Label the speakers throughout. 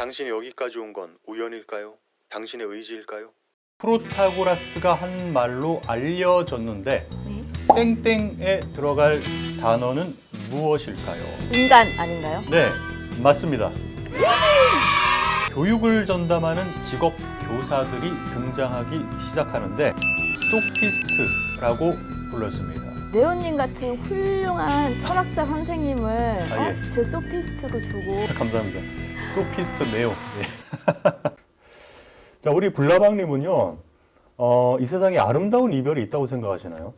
Speaker 1: 당신이 여기까지 온 건 우연일까요? 당신의 의지일까요?
Speaker 2: 프로타고라스가 한 말로 알려졌는데
Speaker 3: 네.
Speaker 2: 땡땡에 들어갈 단어는 무엇일까요?
Speaker 3: 인간 아닌가요?
Speaker 2: 네, 맞습니다. 교육을 전담하는 직업 교사들이 등장하기 시작하는데 소피스트라고 불렀습니다.
Speaker 3: 네오님 같은 훌륭한 철학자 선생님을
Speaker 2: 예.
Speaker 3: 제 소피스트로 두고
Speaker 2: 감사합니다. 소피스트 네오. 예. 자, 우리 불나방님은요, 이 세상에 아름다운 이별이 있다고 생각하시나요?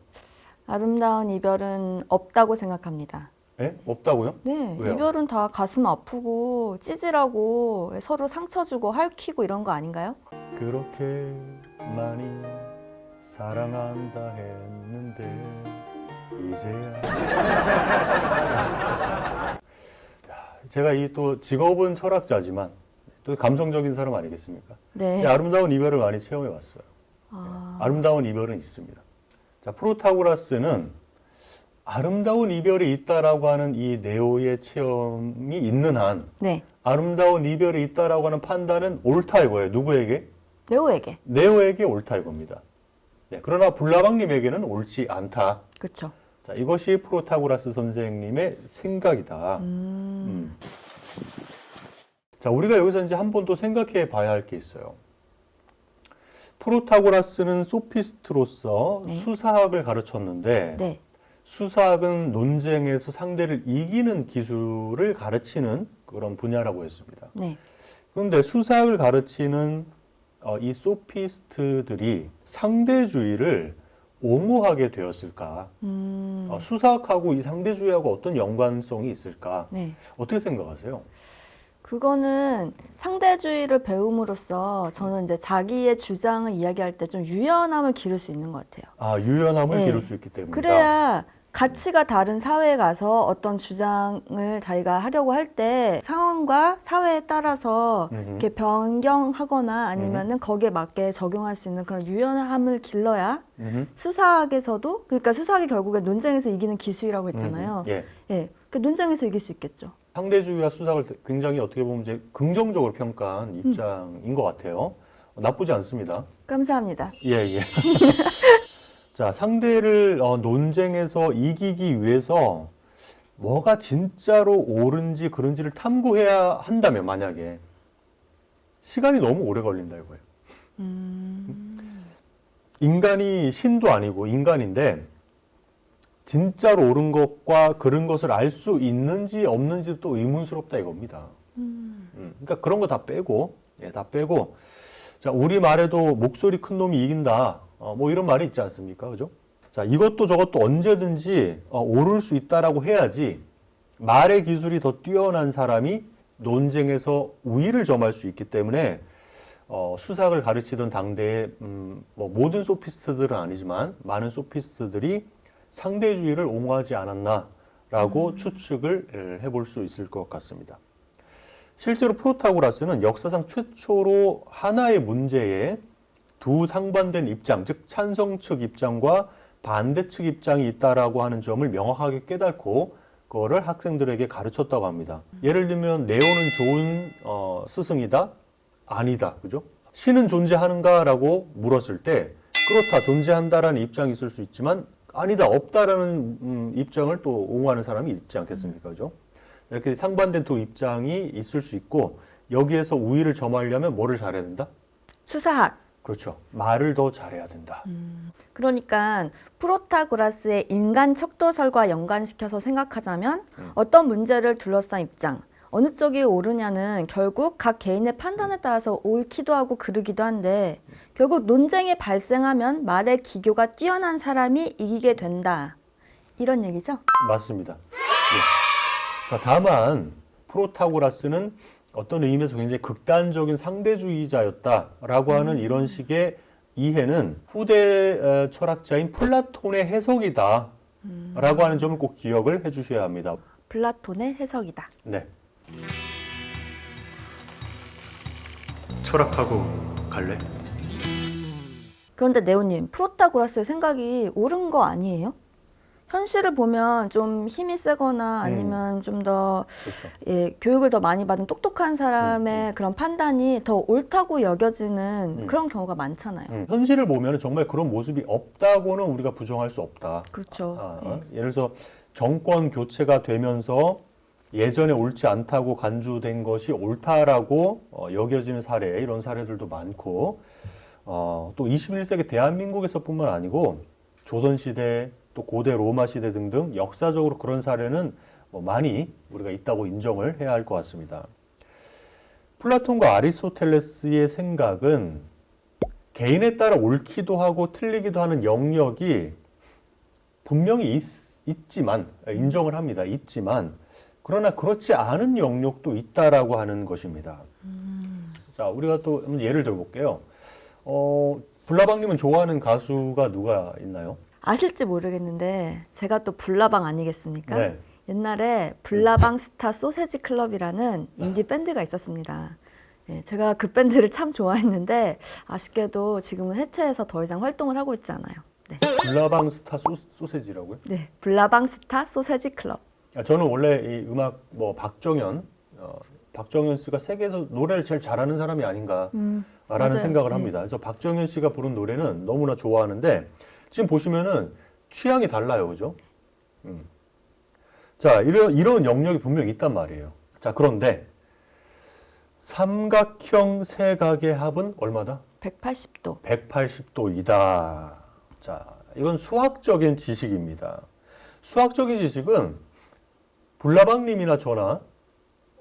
Speaker 3: 아름다운 이별은 없다고 생각합니다.
Speaker 2: 예? 없다고요?
Speaker 3: 네,
Speaker 2: 왜요?
Speaker 3: 이별은 다 가슴 아프고 찌질하고 서로 상처 주고 핥히고 이런 거 아닌가요?
Speaker 2: 그렇게 많이 사랑한다 했는데 이제야. 제가 이 또 직업은 철학자지만 또 감성적인 사람 아니겠습니까?
Speaker 3: 네.
Speaker 2: 아름다운 이별을 많이 체험해 왔어요.
Speaker 3: 아,
Speaker 2: 아름다운 이별은 있습니다. 자, 프로타고라스는 아름다운 이별이 있다라고 하는 이 네오의 체험이 있는 한
Speaker 3: 네,
Speaker 2: 아름다운 이별이 있다라고 하는 판단은 옳다 이거예요. 누구에게?
Speaker 3: 네오에게.
Speaker 2: 네오에게 옳다 이겁니다. 네, 그러나 불나방님에게는 옳지 않다.
Speaker 3: 그렇죠.
Speaker 2: 자, 이것이 프로타고라스 선생님의 생각이다. 자, 우리가 여기서 이제 한 번 또 생각해 봐야 할 게 있어요. 프로타고라스는 소피스트로서
Speaker 3: 네.
Speaker 2: 수사학을 가르쳤는데
Speaker 3: 네,
Speaker 2: 수사학은 논쟁에서 상대를 이기는 기술을 가르치는 그런 분야라고 했습니다.
Speaker 3: 네.
Speaker 2: 그런데 수사학을 가르치는 이 소피스트들이 상대주의를 옹호하게 되었을까? 수사학하고 이 상대주의하고 어떤 연관성이 있을까?
Speaker 3: 네.
Speaker 2: 어떻게 생각하세요?
Speaker 3: 그거는 상대주의를 배움으로써 저는 이제 자기의 주장을 이야기할 때 좀 유연함을 기를 수 있는 것 같아요.
Speaker 2: 아, 유연함을
Speaker 3: 네.
Speaker 2: 기를 수 있기 때문이다.
Speaker 3: 그래야 가치가 다른 사회에 가서 어떤 주장을 자기가 하려고 할 때 상황과 사회에 따라서 이렇게 변경하거나 아니면은 거기에 맞게 적용할 수 있는 그런 유연함을 길러야 수사학에서도, 그러니까 수사학이 결국에 논쟁에서 이기는 기술이라고 했잖아요.
Speaker 2: 예.
Speaker 3: 예, 그 논쟁에서 이길 수 있겠죠.
Speaker 2: 상대주의와 수사학을 굉장히 어떻게 보면 이제 긍정적으로 평가한 입장인 것 같아요. 나쁘지 않습니다.
Speaker 3: 감사합니다.
Speaker 2: 예, 예. 자, 상대를 논쟁에서 이기기 위해서 뭐가 진짜로 옳은지 그른지를 탐구해야 한다면 만약에 시간이 너무 오래 걸린다 이거예요. 인간이 신도 아니고 인간인데 진짜로 옳은 것과 그른 것을 알 수 있는지 없는지 또 의문스럽다 이겁니다. 그러니까 그런 거 다 빼고, 예, 다 빼고, 자, 우리 말에도 목소리 큰 놈이 이긴다. 뭐 이런 말이 있지 않습니까? 그죠? 자, 이것도 저것도 언제든지 옳을 수 있다라고 해야지 말의 기술이 더 뛰어난 사람이 논쟁에서 우위를 점할 수 있기 때문에 수사학을 가르치던 당대의 뭐 모든 소피스트들은 아니지만 많은 소피스트들이 상대주의를 옹호하지 않았나라고 추측을 해볼 수 있을 것 같습니다. 실제로 프로타고라스는 역사상 최초로 하나의 문제에 두 상반된 입장, 즉 찬성 측 입장과 반대 측 입장이 있다라고 하는 점을 명확하게 깨닫고 그거를 학생들에게 가르쳤다고 합니다. 예를 들면 네오는 좋은 스승이다? 아니다. 그죠? 신은 존재하는가라고 물었을 때 그렇다, 존재한다라는 입장이 있을 수 있지만 아니다, 없다라는 입장을 또 옹호하는 사람이 있지 않겠습니까? 그죠? 이렇게 상반된 두 입장이 있을 수 있고 여기에서 우위를 점하려면 뭐를 잘해야 된다?
Speaker 3: 수사학.
Speaker 2: 그렇죠. 말을 더 잘해야 된다.
Speaker 3: 그러니까 프로타고라스의 인간 척도설과 연관시켜서 생각하자면 어떤 문제를 둘러싼 입장, 어느 쪽이 옳으냐는 결국 각 개인의 판단에 따라서 옳기도 하고 그르기도 한데 결국 논쟁이 발생하면 말의 기교가 뛰어난 사람이 이기게 된다. 이런 얘기죠?
Speaker 2: 맞습니다. 예. 자, 다만 프로타고라스는 어떤 의미에서 굉장히 극단적인 상대주의자였다라고 하는 이런 식의 이해는 후대 철학자인 플라톤의 해석이다라고 하는 점을 꼭 기억을 해주셔야 합니다.
Speaker 3: 플라톤의 해석이다.
Speaker 2: 네. 철학하고 갈래?
Speaker 3: 그런데 네오님, 프로타고라스의 생각이 옳은 거 아니에요? 현실을 보면 좀 힘이 세거나 아니면 좀 더
Speaker 2: 그렇죠.
Speaker 3: 교육을 더 많이 받은 똑똑한 사람의 그런 판단이 더 옳다고 여겨지는 그런 경우가 많잖아요.
Speaker 2: 현실을 보면 정말 그런 모습이 없다고는 우리가 부정할 수 없다.
Speaker 3: 그렇죠.
Speaker 2: 예를 들어서 정권 교체가 되면서 예전에 옳지 않다고 간주된 것이 옳다라고 여겨지는 사례, 이런 사례들도 많고, 또 21세기 대한민국에서뿐만 아니고 조선시대, 또 고대 로마 시대 등등 역사적으로 그런 사례는 많이 우리가 있다고 인정을 해야 할 것 같습니다. 플라톤과 아리스토텔레스의 생각은 개인에 따라 옳기도 하고 틀리기도 하는 영역이 분명히 있지만, 인정을 합니다. 있지만, 그러나 그렇지 않은 영역도 있다라고 하는 것입니다. 자, 우리가 또 예를 들어볼게요. 불나방님은 좋아하는 가수가 누가 있나요?
Speaker 3: 아실지 모르겠는데 제가 또 불나방 아니겠습니까?
Speaker 2: 네.
Speaker 3: 옛날에 불나방 스타 소세지 클럽이라는 인디 밴드가 있었습니다. 제가 그 밴드를 참 좋아했는데 아쉽게도 지금은 해체해서 더 이상 활동을 하고 있지 않아요. 네,
Speaker 2: 불나방 스타 소세지라고요?
Speaker 3: 네, 불나방 스타 소세지 클럽.
Speaker 2: 저는 원래 이 음악 박정현 씨가 세계에서 노래를 제일 잘하는 사람이 아닌가라는
Speaker 3: 맞아요.
Speaker 2: 생각을
Speaker 3: 네.
Speaker 2: 합니다. 그래서 박정현 씨가 부른 노래는 너무나 좋아하는데 지금 보시면은 취향이 달라요, 그죠? 자, 이런 영역이 분명히 있단 말이에요. 자, 그런데 삼각형 세 각의 합은 얼마다?
Speaker 3: 180도.
Speaker 2: 180도이다. 자, 이건 수학적인 지식입니다. 수학적인 지식은 불나방님이나 저나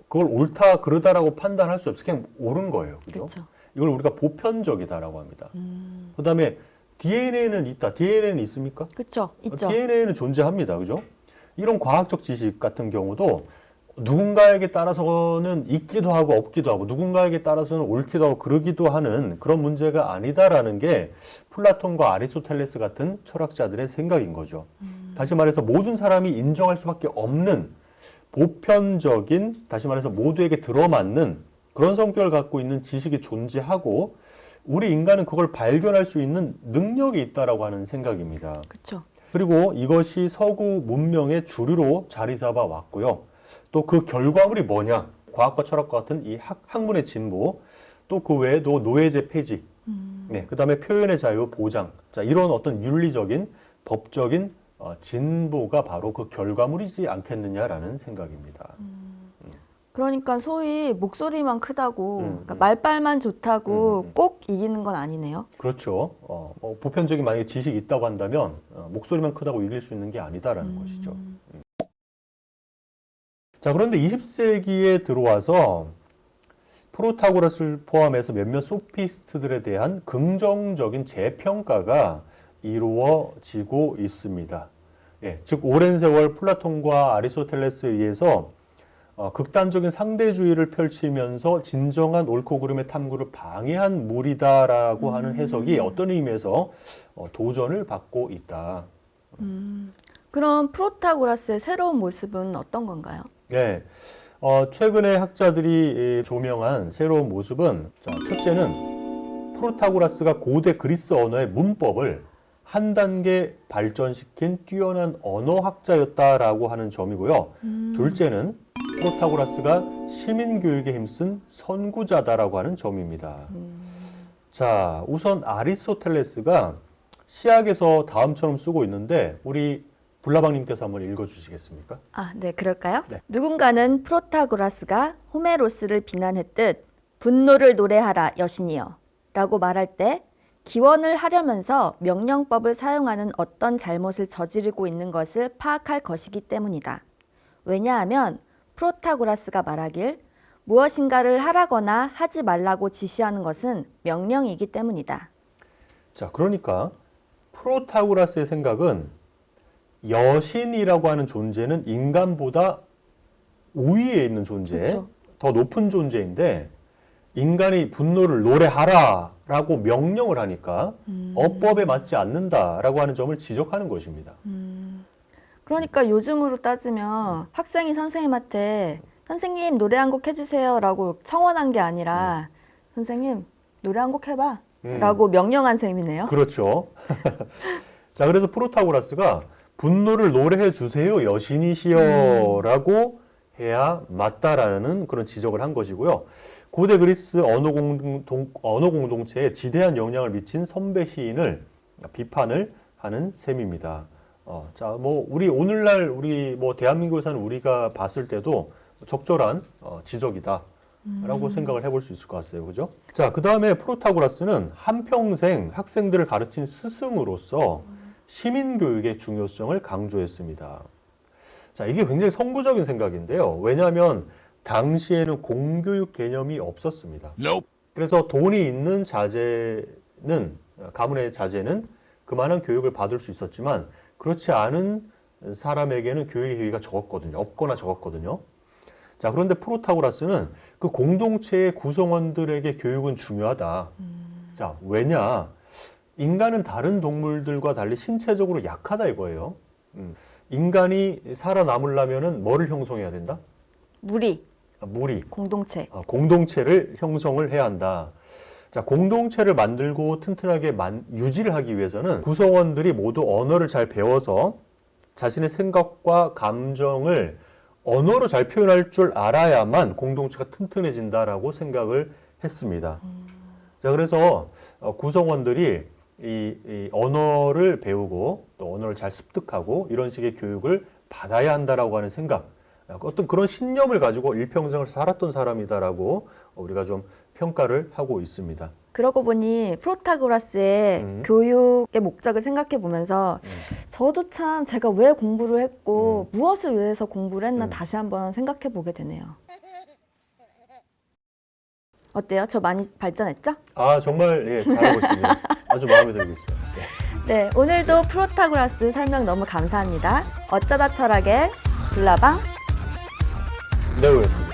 Speaker 2: 그걸 옳다 그르다라고 판단할 수 없어요. 그냥 옳은 거예요. 그죠?
Speaker 3: 그렇죠.
Speaker 2: 이걸 우리가 보편적이다라고 합니다. 그다음에 DNA는 있다. DNA는 있습니까?
Speaker 3: 그렇죠. 있죠.
Speaker 2: DNA는 존재합니다. 그죠? 이런 과학적 지식 같은 경우도 누군가에게 따라서는 있기도 하고 없기도 하고 누군가에게 따라서는 옳기도 하고 그러기도 하는 그런 문제가 아니다라는 게 플라톤과 아리스토텔레스 같은 철학자들의 생각인 거죠. 다시 말해서 모든 사람이 인정할 수밖에 없는 보편적인, 다시 말해서 모두에게 들어맞는 그런 성격을 갖고 있는 지식이 존재하고 우리 인간은 그걸 발견할 수 있는 능력이 있다라고 하는 생각입니다.
Speaker 3: 그렇죠.
Speaker 2: 그리고 이것이 서구 문명의 주류로 자리 잡아 왔고요. 또 그 결과물이 뭐냐? 과학과 철학과 같은 이 학문의 진보, 또 그 외에도 노예제 폐지, 네, 그다음에 표현의 자유 보장, 자, 이런 어떤 윤리적인 법적인 진보가 바로 그 결과물이지 않겠느냐라는 생각입니다.
Speaker 3: 그러니까 소위 목소리만 크다고 그러니까 말빨만 좋다고 꼭 이기는 건 아니네요.
Speaker 2: 그렇죠. 보편적인 만약에 지식이 있다고 한다면 목소리만 크다고 이길 수 있는 게 아니다라는 것이죠. 자, 그런데 20세기에 들어와서 프로타고라스를 포함해서 몇몇 소피스트들에 대한 긍정적인 재평가가 이루어지고 있습니다. 예, 즉 오랜 세월 플라톤과 아리스토텔레스에 의해서 극단적인 상대주의를 펼치면서 진정한 옳고 그름의 탐구를 방해한 무리다라고 하는 해석이 어떤 의미에서 도전을 받고 있다.
Speaker 3: 그럼 프로타고라스의 새로운 모습은 어떤 건가요?
Speaker 2: 네, 최근에 학자들이 조명한 새로운 모습은 자, 첫째는 프로타고라스가 고대 그리스 언어의 문법을 한 단계 발전시킨 뛰어난 언어학자였다라고 하는 점이고요. 둘째는 프로타고라스가 시민교육에 힘쓴 선구자다라고 하는 점입니다. 자, 우선 아리스토텔레스가 시약에서 다음처럼 쓰고 있는데 우리 불나방님께서 한번 읽어주시겠습니까?
Speaker 3: 아, 네, 그럴까요?
Speaker 2: 네.
Speaker 3: 누군가는 프로타고라스가 호메로스를 비난했듯 분노를 노래하라 여신이여 라고 말할 때 기원을 하려면서 명령법을 사용하는 어떤 잘못을 저지르고 있는 것을 파악할 것이기 때문이다. 왜냐하면 프로타고라스가 말하길 무엇인가를 하라거나 하지 말라고 지시하는 것은 명령이기 때문이다.
Speaker 2: 자, 그러니까 프로타고라스의 생각은 여신이라고 하는 존재는 인간보다 우위에 있는 존재,
Speaker 3: 그렇죠.
Speaker 2: 더 높은 존재인데 인간이 분노를 노래하라라고 명령을 하니까 어법에 맞지 않는다라고 하는 점을 지적하는 것입니다.
Speaker 3: 그러니까 요즘으로 따지면 학생이 선생님한테 선생님 노래 한 곡 해주세요 라고 청원한 게 아니라 선생님 노래 한 곡 해봐 라고 명령한 셈이네요.
Speaker 2: 그렇죠. 자, 그래서 프로타고라스가 분노를 노래해 주세요 여신이시여라고 해야 맞다라는 그런 지적을 한 것이고요. 고대 그리스 언어 공동체에 지대한 영향을 미친 선배 시인을 비판을 하는 셈입니다. 자, 뭐 우리 오늘날 우리 뭐 대한민국에 사는 우리가 봤을 때도 적절한 지적이다라고 생각을 해볼 수 있을 것 같아요, 그죠? 자, 그 다음에 프로타고라스는 한평생 학생들을 가르친 스승으로서 시민 교육의 중요성을 강조했습니다. 자, 이게 굉장히 선구적인 생각인데요. 왜냐하면 당시에는 공교육 개념이 없었습니다. 그래서 돈이 있는 가문의 자제는 그만한 교육을 받을 수 있었지만 그렇지 않은 사람에게는 교육의 기회가 적었거든요. 없거나 적었거든요. 자, 그런데 프로타고라스는 그 공동체의 구성원들에게 교육은 중요하다. 자, 왜냐? 인간은 다른 동물들과 달리 신체적으로 약하다 이거예요. 인간이 살아남으려면은 뭐를 형성해야 된다? 무리.
Speaker 3: 공동체.
Speaker 2: 공동체를 형성을 해야 한다. 자, 공동체를 만들고 튼튼하게 유지를 하기 위해서는 구성원들이 모두 언어를 잘 배워서 자신의 생각과 감정을 언어로 잘 표현할 줄 알아야만 공동체가 튼튼해진다라고 생각을 했습니다. 자, 그래서 구성원들이 이 언어를 배우고 또 언어를 잘 습득하고 이런 식의 교육을 받아야 한다라고 하는 생각, 어떤 그런 신념을 가지고 일평생을 살았던 사람이다라고 우리가 좀 평가를 하고 있습니다.
Speaker 3: 그러고 보니 프로타고라스의 교육의 목적을 생각해 보면서 저도 참 제가 왜 공부를 했고 무엇을 위해서 공부를 했나 다시 한번 생각해 보게 되네요. 어때요? 저 많이 발전했죠?
Speaker 2: 아, 정말 예, 잘하고 있습니다. 아주 마음에 들고 있어요.
Speaker 3: 네, 오늘도 프로타고라스 설명 너무 감사합니다. 어쩌다 철학의 불나방
Speaker 2: 네, 그렇습니다.